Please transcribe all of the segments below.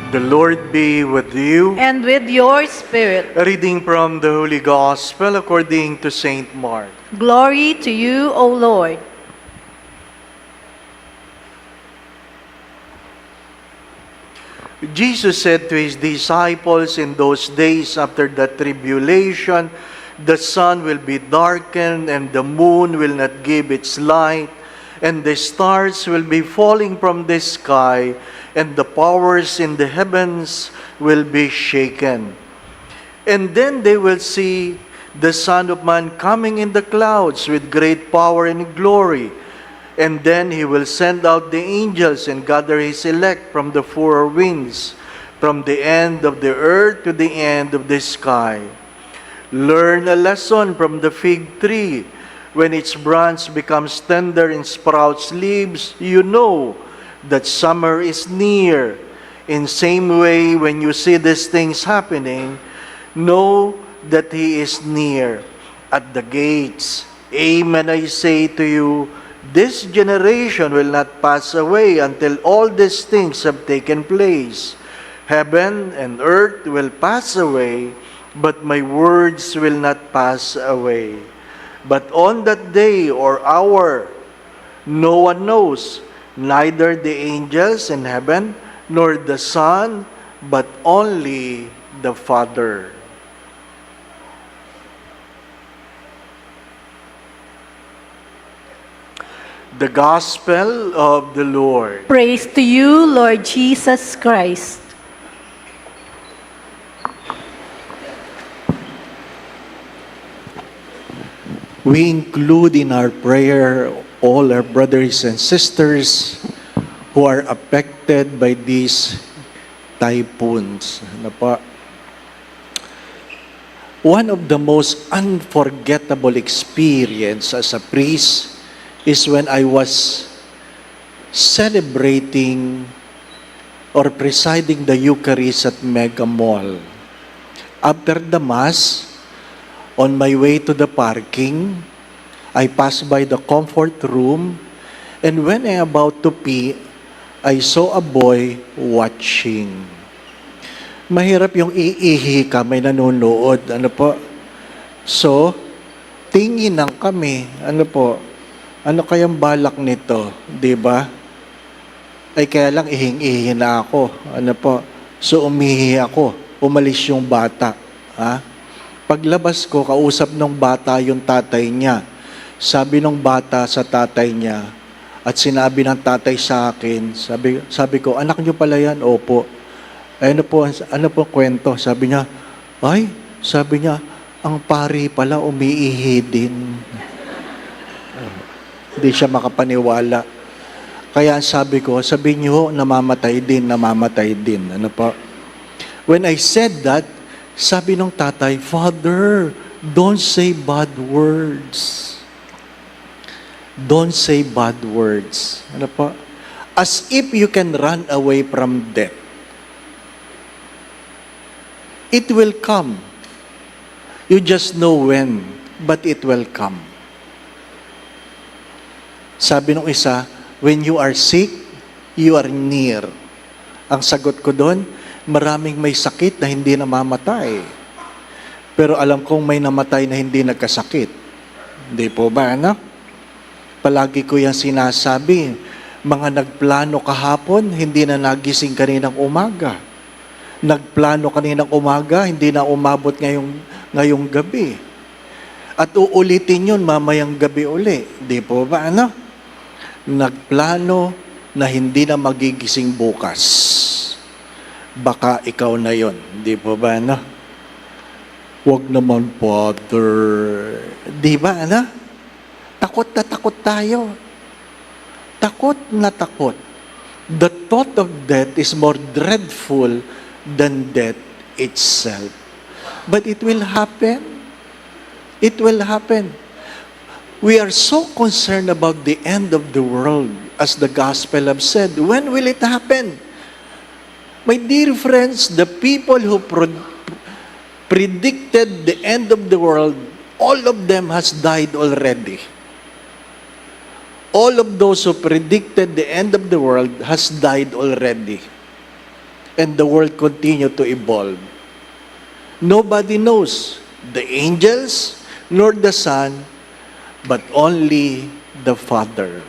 The Lord be with you. And with your spirit. A reading from the Holy Gospel according to Saint Mark. Glory to you, O Lord. Jesus said to his disciples, in those days after the tribulation, the sun will be darkened and the moon will not give its light, and the stars will be falling from the sky, and the powers in the heavens will be shaken. And then they will see the Son of Man coming in the clouds with great power and glory. And then he will send out the angels and gather his elect from the four winds, from the end of the earth to the end of the sky. Learn a lesson from the fig tree. When its branch becomes tender and sprouts leaves, you know that summer is near. In same way, when you see these things happening, know that he is near at the gates. Amen, I say to you, this generation will not pass away until all these things have taken place. Heaven and earth will pass away, but my words will not pass away. But on that day or hour, no one knows, neither the angels in heaven, nor the Son, but only the Father. The Gospel of the Lord. Praise to you, Lord Jesus Christ. We include in our prayer all our brothers and sisters who are affected by these typhoons. Ano po? One of the most unforgettable experience as a priest is when I was celebrating or presiding the Eucharist at Mega Mall. After the Mass, on my way to the parking, I passed by the comfort room, and when I about to pee, I saw a boy watching. Mahirap yung iihi ka, may nanonood. Ano po? So, tingin lang kami. Ano po? Ano kayang balak nito? Diba? Ay kaya lang ihing-ihi na ako. Ano po? So, umihi ako. Umalis yung bata. Ha? Paglabas ko, kausap ng bata yung tatay niya. Sabi ng bata sa tatay niya, at sinabi ng tatay sa akin, sabi ko, anak niyo pala yan? Opo. Ano po kwento? Sabi niya, sabi niya, ang pari pala umiihi din. Hindi siya makapaniwala. Kaya sabi ko, sabi niyo, namamatay din. Ano po? When I said that, sabi ng tatay, Father, don't say bad words. Don't say bad words. Ano po? As if you can run away from death. It will come. You just know when, but it will come. Sabi ng isa, when you are sick, you are near. Ang sagot ko doon, maraming may sakit na hindi namamatay. Pero alam kong may namatay na hindi nagkasakit. Hindi po ba, ano? Palagi ko yan sinasabi. Mga nagplano kahapon, hindi na nagising kaninang umaga. Nagplano kaninang umaga, hindi na umabot ngayong gabi. At uulitin yun mamayang gabi uli. Hindi po ba, ano? Nagplano na hindi na magigising bukas. Baka ikaw na yon, di ba ba, ano? Huwag naman, Father. Di ba, ano? Takot na takot tayo. Takot na takot. The thought of death is more dreadful than death itself. But it will happen. It will happen. We are so concerned about the end of the world, as the Gospel have said. When will it happen? My dear friends, the people who predicted the end of the world, all of them has died already. All of those who predicted the end of the world has died already. and the world continue to evolve. Nobody knows, the angels, nor the Son, but only the Father.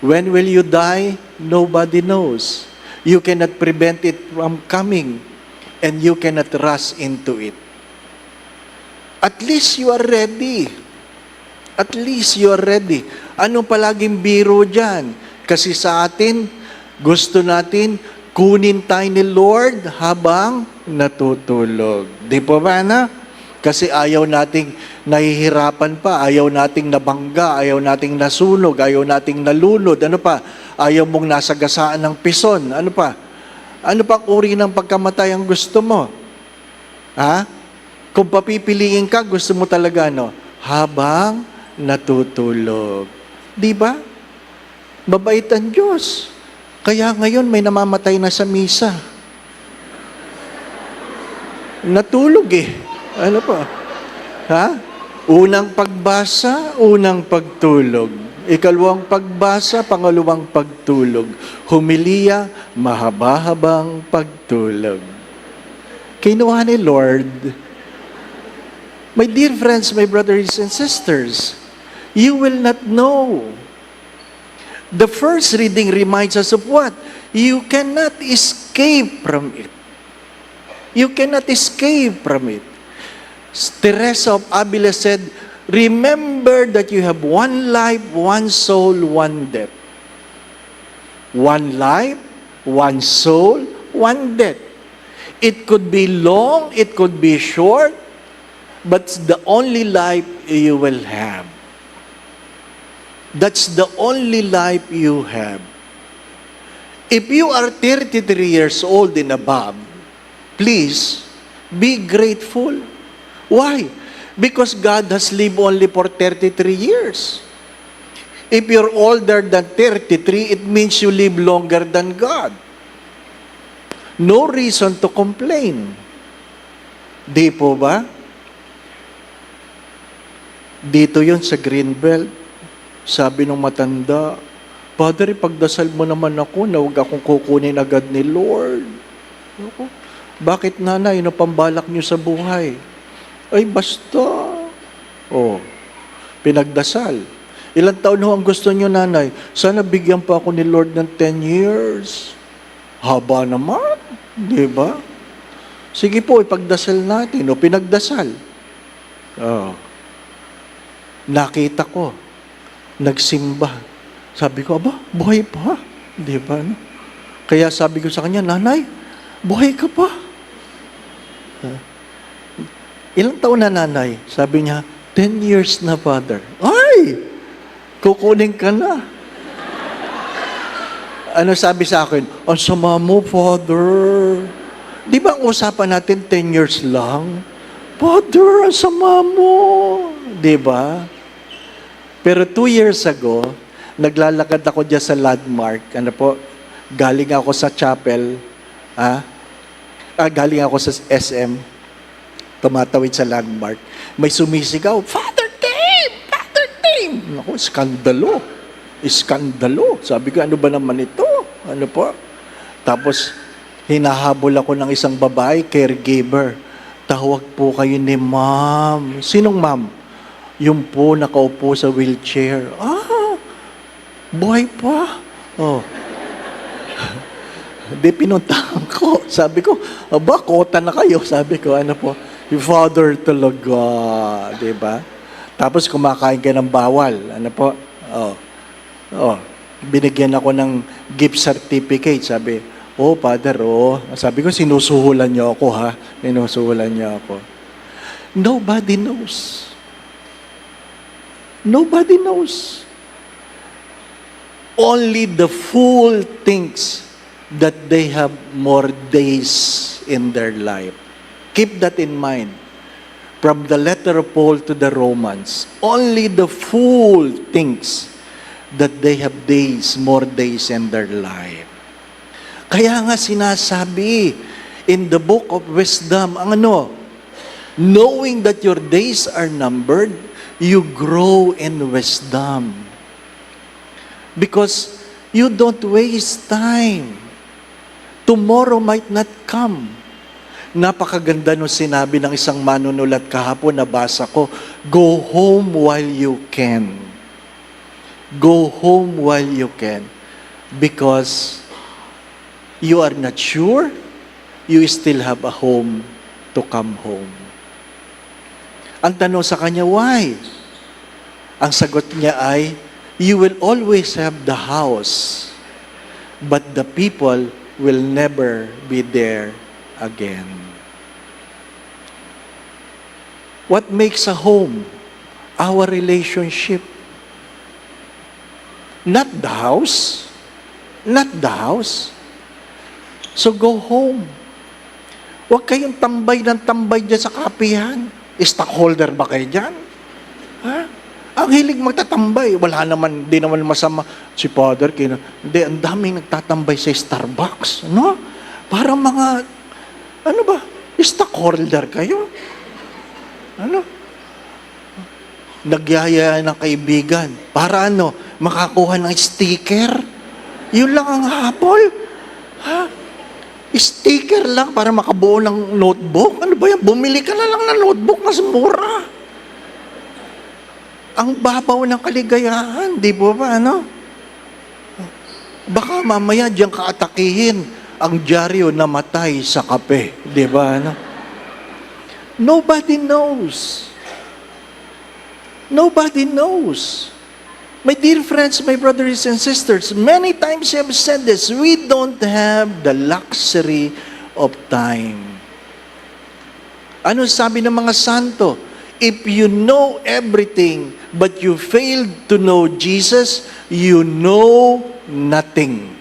When will you die? Nobody knows. You cannot prevent it from coming, and you cannot rush into it. At least you are ready. At least you are ready. Anong palaging biro dyan? Kasi sa atin, gusto natin kunin tayo ni Lord habang natutulog. Di po ba na? Kasi ayaw nating nahihirapan pa, ayaw nating nabangga, ayaw nating nasunog, ayaw nating nalunod. Ano pa? Ayaw mong nasagasaan ng pison. Ano pa? Ano pang uri ng pagkamatay ang gusto mo? Ha? Kung papipiliin ka, gusto mo talaga, no? Habang natutulog. Di ba? Mabait ang Diyos. Kaya ngayon may namamatay na sa misa. Natulog eh. Ano pa? Ha? Unang pagbasa, unang pagtulog. Ikalawang pagbasa, pangalawang pagtulog. Humiliya, mahaba-habang pagtulog. Kinuha ni Lord. My dear friends, my brothers and sisters, you will not know. The first reading reminds us of what? You cannot escape from it. You cannot escape from it. Teresa of Avila said, remember that you have one life, one soul, one death. One life, one soul, one death. It could be long, it could be short, but it's the only life you will have. That's the only life you have. If you are 33 years old and above, please be grateful. Why? Because God has lived only for 33 years. If you're older than 33, it means you live longer than God. No reason to complain. Di po ba? Dito yun sa Greenbelt. Sabi ng matanda, Padre, pagdasal mo naman ako na huwag akong kukunin agad ni Lord. Ako, bakit nanay, ano pambalak niyo sa buhay? Ay, basta. Oh, pinagdasal. Ilang taon ho ang gusto niyo, nanay? Sana bigyan pa ako ni Lord ng 10 years. Haba naman, di ba? Sige po, ipagdasal natin. O, pinagdasal. Oh. Nakita ko, nagsimba. Sabi ko, aba, buhay pa. Di ba? No? Kaya sabi ko sa kanya, nanay, buhay ka pa. Ilang taon na nanay? Sabi niya, 10 years na, Father. Ay! Kukunin ka na. Ano sabi sa akin? Ang sama mo, Father. Di ba ang usapan natin 10 years lang? Father, ang sama mo. Di ba? Pero 2 years ago, naglalakad ako dyan sa landmark. Ano po? Galing ako sa chapel. Galing ako sa SM. Tumatawid sa landmark. May sumisigaw, Father Tim! Father Tim! Naku, skandalo. Iskandalo. Sabi ko, ano ba naman ito? Ano po? Tapos, hinahabol ako ng isang babae, caregiver. Tawag po kayo ni ma'am. Sinong ma'am? Yung po nakaupo sa wheelchair. Buhay pa. Oh. Di pinuntahan ko. Sabi ko, aba, kota na kayo. Sabi ko, ano po? Yung Father talaga. Diba? Tapos kumakain ka ng bawal. Ano po? Oh. Binigyan ako ng gift certificate. Sabi, oh, Father, oh. Sabi ko, sinusuhulan niyo ako, ha? Sinusuhulan niyo ako. Nobody knows. Nobody knows. Only the fool thinks that they have more days in their life. Keep that in mind. From the letter of Paul to the Romans, only the fool thinks that they have days, more days in their life. Kaya nga sinasabi in the book of wisdom, ang ano? Knowing that your days are numbered, you grow in wisdom. Because you don't waste time. Tomorrow might not come. Napakaganda nung sinabi ng isang manunulat kahapon, nabasa ko, go home while you can. Go home while you can. Because you are not sure, you still have a home to come home. Ang tanong sa kanya, why? Ang sagot niya ay, you will always have the house, but the people will never be there again. What makes a home? Our relationship. Not the house. Not the house. So go home. Huwag kayong tambay ng tambay dyan sa kapihan. Stockholder ba kayo dyan? Ha? Ang hilig magtatambay. Wala naman, di naman masama. Si Father, hindi, ang daming nagtatambay sa Starbucks. No? Parang mga, ano ba? Stockholder kayo? Ano? Nagyaya ng kaibigan. Para ano? Makakuha ng sticker? Yun lang ang habol? Ha? Sticker lang para makabuo ng notebook? Ano ba yan? Bumili ka na lang ng notebook, mas mura. Ang babaw ng kaligayahan, di ba ba, ano? Baka mamaya diyan kaatakihin ang dyaryo namatay sa kape, di ba, ano? Nobody knows. Nobody knows. My dear friends, my brothers and sisters, many times I have said this, we don't have the luxury of time. Ano sabi ng mga santo? If you know everything, but you fail to know Jesus, you know nothing.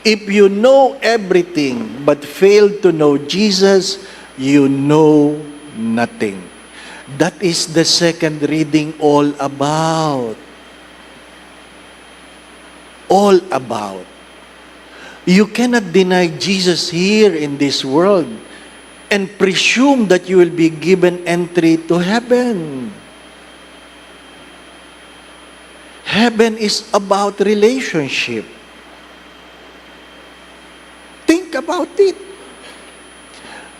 If you know everything, but fail to know Jesus, you know nothing. That is the second reading all about. All about. You cannot deny Jesus here in this world and presume that you will be given entry to heaven. Heaven is about relationship. Think about it.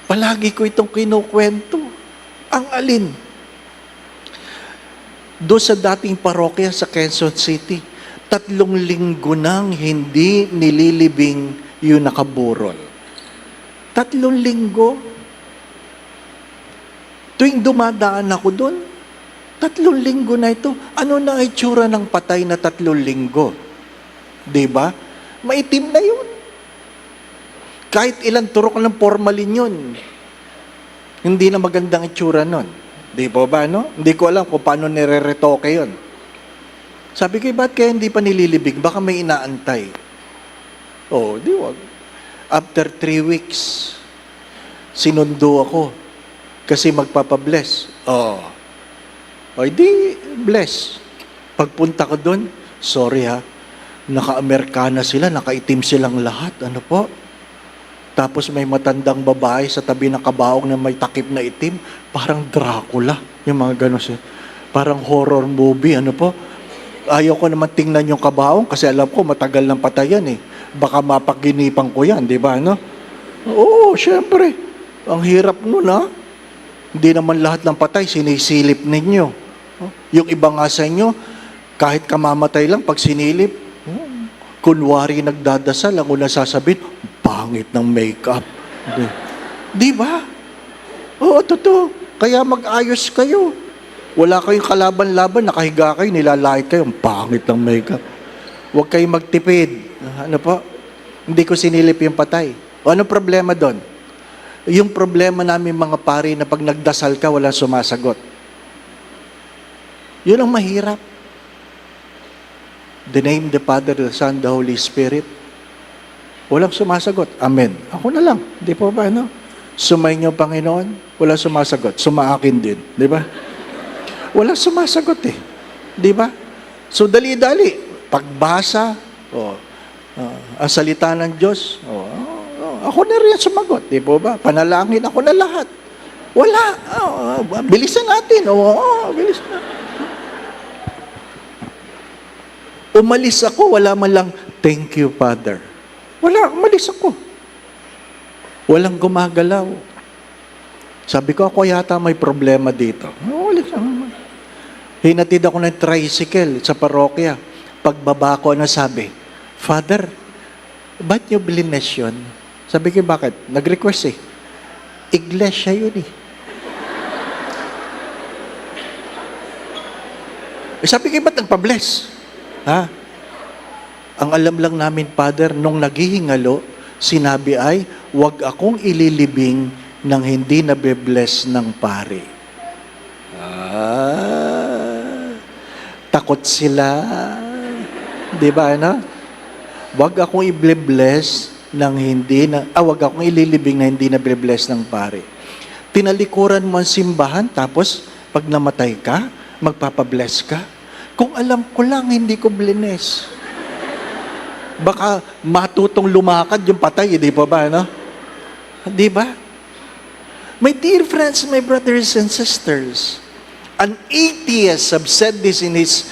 Palagi ko itong kinukwento. Ang alin? Doon sa dating parokya sa Quezon City, 3 linggo nang hindi nililibing yung nakaburol. 3 linggo. Tuwing dumadaan ako doon, 3 linggo na ito. Ano na itsura ng patay na 3 linggo? Diba? Maitim na yun. Kahit ilang turok ng formalin yun, hindi na magandang itsura nun. Di ba no? Hindi ko alam kung paano nire-retoke yun. Sabi ko, ba't kaya hindi pa nililibig? Baka may inaantay. Oh, di wag. After 3 weeks, sinundo ako kasi magpapabless. Oh. O, di bless. Pagpunta ko doon, sorry ha, naka-Amerikana sila, nakaitim silang lahat. Ano po? Tapos may matandang babae sa tabi ng kabaong na may takip na itim. Parang Dracula. Yung mga gano'n siya. Parang horror movie. Ano po? Ayaw ko naman tingnan yung kabaong kasi alam ko matagal ng patayan eh. Baka mapaginipan ko yan, di ba? No? Oo, syempre. Ang hirap nun ha. Hindi naman lahat ng patay sinisilip ninyo. Yung iba nga sa inyo, kahit kamamatay lang pag sinilip, kunwari nagdadasal, ang una sasabihin, pangit ng makeup. Di ba? Oo, totoo. Kaya mag-ayos kayo. Wala kayong kalaban-laban, nakahiga kayo, nilalait kayo, ang pangit ng makeup. Huwag kayong magtipid. Ano po? Hindi ko sinilip yung patay. O ano problema doon? Yung problema namin mga pari na pag nagdasal ka, walang sumasagot. Yun ang mahirap. The name, the Father, the Son, the Holy Spirit. Walang sumasagot. Amen. Ako na lang. Di po ba, no? Sumayin niyo, Panginoon. Walang sumasagot. Sumaakin din. Di ba? Walang sumasagot eh. Di ba? So, dali-dali. Pagbasa, ang salita ng Diyos, ako na rin sumagot. Di po ba? Panalangin ako na lahat. Wala. Bilisan natin. Bilisan natin. Umalis ako, wala man lang Thank you, Father. Wala, umalis ako. Walang gumagalaw. Sabi ko, ako yata may problema dito. Umalis ako. Hinatid ako ng tricycle sa parokya. Pagbaba ko, sabi, Father, ba't nyo blines yun? Sabi ko, bakit? Nag-request Iglesia yun Sabi ko, ba't nagpa-bless? Ha? Ang alam lang namin, Father, nung naghihingalo, sinabi ay, huwag akong ililibing nang hindi nabe-bless ng pari. Takot sila. Di ba, Huwag akong i-bless nang hindi huwag akong ililibing na hindi nabe-bless ng pari. Tinalikuran mo ang simbahan, tapos pag namatay ka, magpapabless ka. Kung alam ko lang, hindi ko blines. Baka matutong lumakad yung patay, di pa ba, Di ba? My dear friends, my brothers and sisters, an atheist have said this in his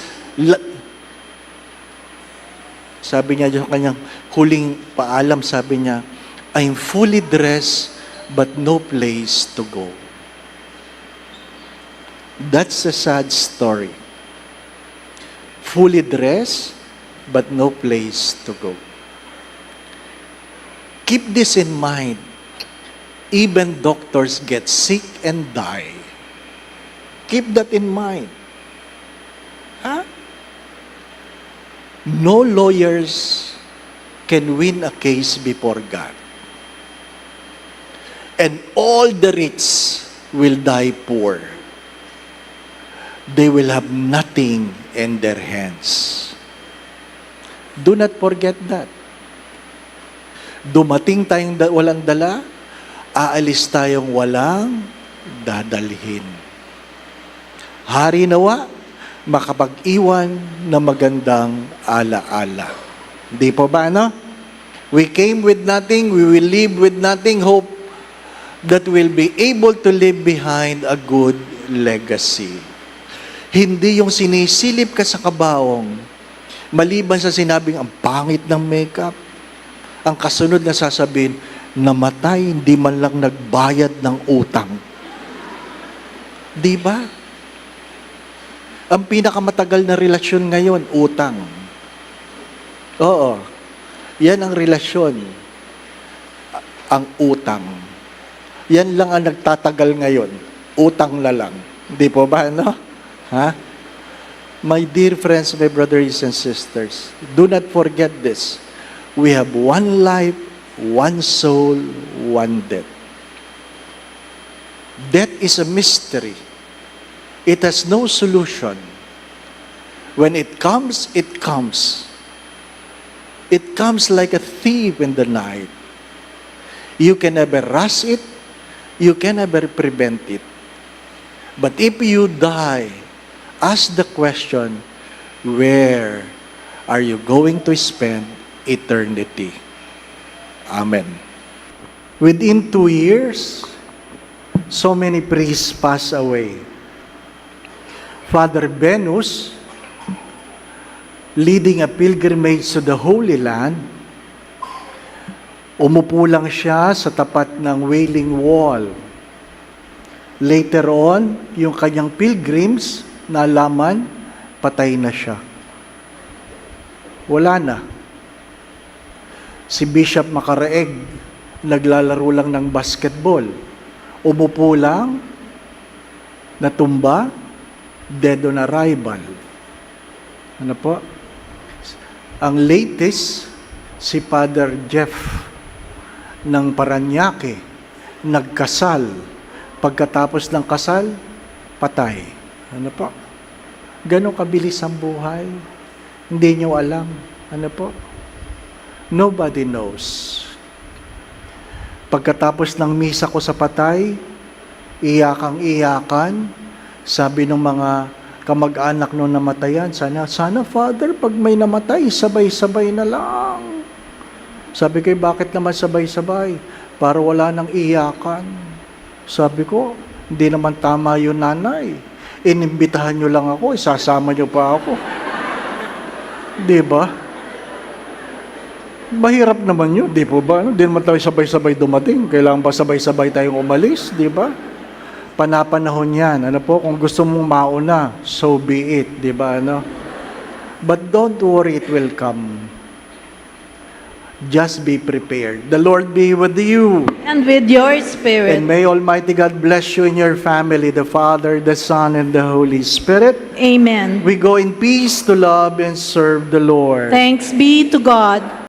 sabi niya yung kanyang huling paalam, sabi niya, I'm fully dressed but no place to go. That's a sad story. Fully dressed, but no place to go. Keep this in mind. Even doctors get sick and die. Keep that in mind. No lawyers can win a case before God. And all the rich will die poor. They will have nothing in their hands. Do not forget that. Dumating tayong walang dala, aalis tayong walang dadalhin. Hari nawa, makapag-iwan na magandang ala-ala. Di po ba, We came with nothing, we will leave with nothing, hope that we'll be able to leave behind a good legacy. Hindi yung sinisilip ka sa kabaong, maliban sa sinabing ang pangit ng makeup, ang kasunod na sasabihin, namatay, hindi man lang nagbayad ng utang. Di ba? Ang pinakamatagal na relasyon ngayon, utang. Oo. Yan ang relasyon. Ang utang. Yan lang ang nagtatagal ngayon. Utang na lang. Di po ba, Ha? My dear friends, my brothers and sisters, do not forget this. We have one life, one soul, one death. Death is a mystery. It has no solution. When it comes, it comes. It comes like a thief in the night. You can never rush it. You can never prevent it. But if you die, ask the question, where are you going to spend eternity? Amen. Within 2 years, so many priests pass away. Father Venus, leading a pilgrimage to the Holy Land, umupo lang siya sa tapat ng Wailing Wall. Later on, yung kanyang pilgrims, nalaman, patay na siya. Wala na. Si Bishop Macaraeg, naglalaro lang ng basketball. Umupo lang, natumba, dead on arrival. Ano po? Ang latest, si Father Jeff ng Paranaque, nagkasal. Pagkatapos ng kasal, patay. Ano po? Ganon kabilis ang buhay. Hindi nyo alam. Ano po? Nobody knows. Pagkatapos ng misa ko sa patay, iyakang-iyakan, sabi ng mga kamag-anak nung namatayan, sana Father, pag may namatay, sabay-sabay na lang. Sabi ko, bakit naman sabay-sabay? Para wala nang iyakan. Sabi ko, hindi naman tama yun, nanay. Inimbitahan nyo lang ako, isasama nyo pa ako. Diba? Mahirap naman yun, di po ba? Hindi naman tayo sabay-sabay dumating. Kailangan ba sabay-sabay tayong umalis, di ba? Panapanahon yan. Ano po, kung gusto mong mauna, so be it, di ba? Ano? But don't worry, it will come. Just be prepared. The Lord be with you. And with your spirit. And may Almighty God bless you and your family, the Father, the Son, and the Holy Spirit. Amen. We go in peace to love and serve the Lord. Thanks be to God.